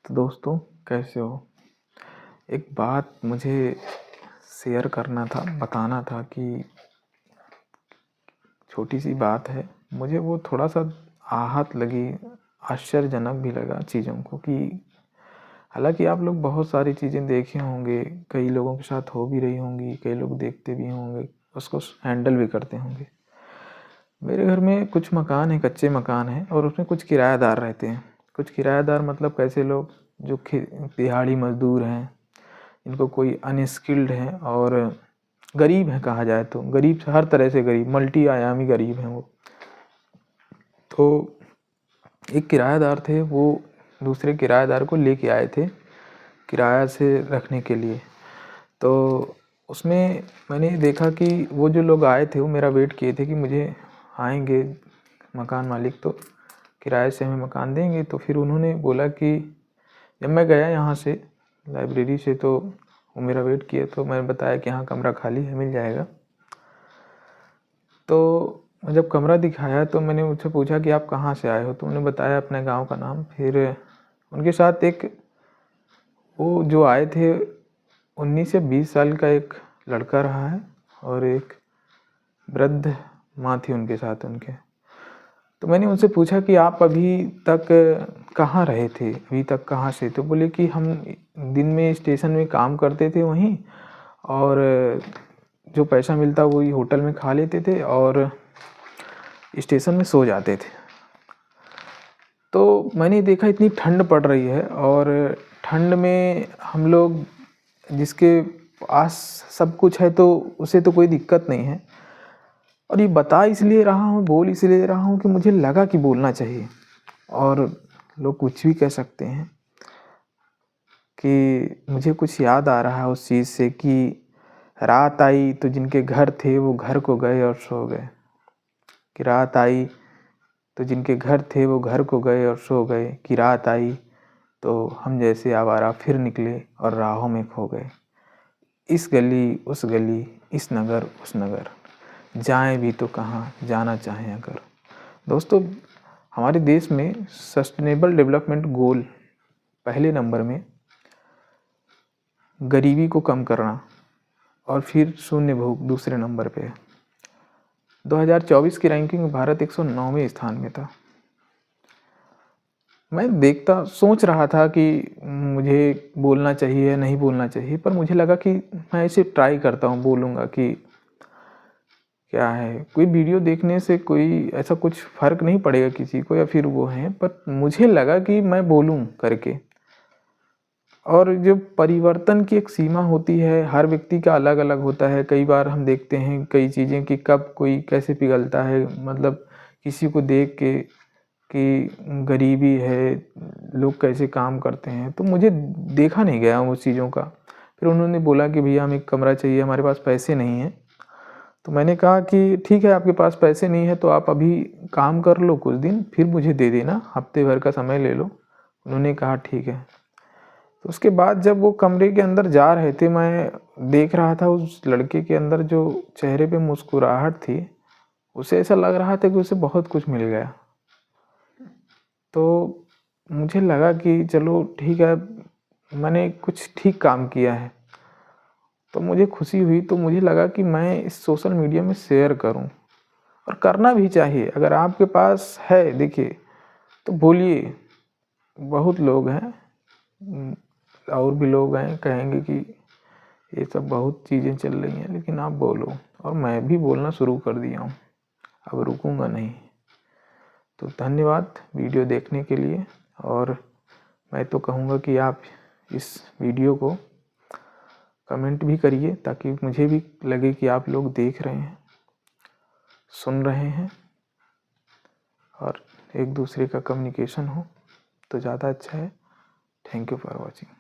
तो दोस्तों, कैसे हो? एक बात मुझे शेयर करना था, बताना था कि छोटी सी बात है। मुझे वो थोड़ा सा आहत लगी, आश्चर्यजनक भी लगा चीज़ों को कि हालांकि आप लोग बहुत सारी चीज़ें देखे होंगे, कई लोगों के साथ हो भी रही होंगी, कई लोग देखते भी होंगे, उसको हैंडल भी करते होंगे। मेरे घर में कुछ मकान है, कच्चे मकान हैं, और उसमें कुछ किराएदार रहते हैं। कुछ किराएदार मतलब कैसे लोग जो दिहाड़ी मजदूर हैं, इनको कोई अनस्किल्ड है और गरीब है, कहा जाए तो गरीब, हर तरह से गरीब, मल्टी आयामी गरीब हैं वो। तो एक किराएदार थे, वो दूसरे किराएदार को लेके आए थे किराया से रखने के लिए। तो उसमें मैंने देखा कि वो जो लोग आए थे वो मेरा वेट किए थे कि मुझे आएंगे मकान मालिक तो किराए से हमें मकान देंगे। तो फिर उन्होंने बोला कि जब मैं गया यहाँ से लाइब्रेरी से तो वो मेरा वेट किए, तो मैंने बताया कि यहाँ कमरा खाली है, मिल जाएगा। तो जब कमरा दिखाया तो मैंने उनसे पूछा कि आप कहाँ से आए हो, तो उन्होंने बताया अपने गांव का नाम। फिर उनके साथ एक वो जो आए थे 19 से 20 साल का एक लड़का रहा है और एक वृद्ध माँ थी उनके साथ उनके। तो मैंने उनसे पूछा कि आप अभी तक कहाँ रहे थे, अभी तक कहाँ से? तो बोले कि हम दिन में स्टेशन में काम करते थे वहीं, और जो पैसा मिलता वही होटल में खा लेते थे और स्टेशन में सो जाते थे। तो मैंने देखा इतनी ठंड पड़ रही है और ठंड में हम लोग जिसके पास सब कुछ है तो उसे तो कोई दिक्कत नहीं है। और ये बता इसलिए रहा हूँ, बोल इसलिए रहा हूँ कि मुझे लगा कि बोलना चाहिए। और लोग कुछ भी कह सकते हैं कि मुझे कुछ याद आ रहा है उस चीज़ से कि रात आई तो जिनके घर थे वो घर को गए और सो गए, कि रात आई तो जिनके घर थे वो घर को गए और सो गए, कि रात आई तो हम जैसे आवारा फिर निकले और राहों में खो गए। इस गली उस गली, इस नगर उस नगर, जाएं भी तो कहाँ, जाना चाहें अगर। दोस्तों, हमारे देश में सस्टेनेबल डेवलपमेंट गोल पहले नंबर में गरीबी को कम करना, और फिर शून्य भूख दूसरे नंबर पे। 2024 की रैंकिंग में भारत 109वें स्थान में था। मैं सोच रहा था कि मुझे बोलना चाहिए नहीं बोलना चाहिए, पर मुझे लगा कि मैं इसे ट्राई करता हूँ, बोलूँगा कि क्या है, कोई वीडियो देखने से कोई ऐसा कुछ फ़र्क नहीं पड़ेगा किसी को, या फिर वो हैं, पर मुझे लगा कि मैं बोलूँ करके। और जो परिवर्तन की एक सीमा होती है, हर व्यक्ति का अलग अलग होता है। कई बार हम देखते हैं कई चीज़ें कि कब कोई कैसे पिघलता है, मतलब किसी को देख के कि गरीबी है, लोग कैसे काम करते हैं, तो मुझे देखा नहीं गया उस चीज़ों का। फिर उन्होंने बोला कि भैया हमें एक कमरा चाहिए, हमारे पास पैसे नहीं हैं। तो मैंने कहा कि ठीक है, आपके पास पैसे नहीं है तो आप अभी काम कर लो कुछ दिन, फिर मुझे दे देना, हफ्ते भर का समय ले लो। उन्होंने कहा ठीक है। तो उसके बाद जब वो कमरे के अंदर जा रहे थे, मैं देख रहा था उस लड़के के अंदर जो चेहरे पे मुस्कुराहट थी, उसे ऐसा लग रहा था कि उसे बहुत कुछ मिल गया। तो मुझे लगा कि चलो ठीक है, मैंने कुछ ठीक काम किया है, तो मुझे खुशी हुई। तो मुझे लगा कि मैं इस सोशल मीडिया में शेयर करूं, और करना भी चाहिए। अगर आपके पास है, देखिए, तो बोलिए। बहुत लोग हैं, और भी लोग हैं कहेंगे कि ये सब बहुत चीज़ें चल रही हैं, लेकिन आप बोलो। और मैं भी बोलना शुरू कर दिया हूँ, अब रुकूंगा नहीं। तो धन्यवाद वीडियो देखने के लिए। और मैं तो कहूँगा कि आप इस वीडियो को कमेंट भी करिए, ताकि मुझे भी लगे कि आप लोग देख रहे हैं, सुन रहे हैं, और एक दूसरे का कम्युनिकेशन हो तो ज़्यादा अच्छा है। Thank you for watching.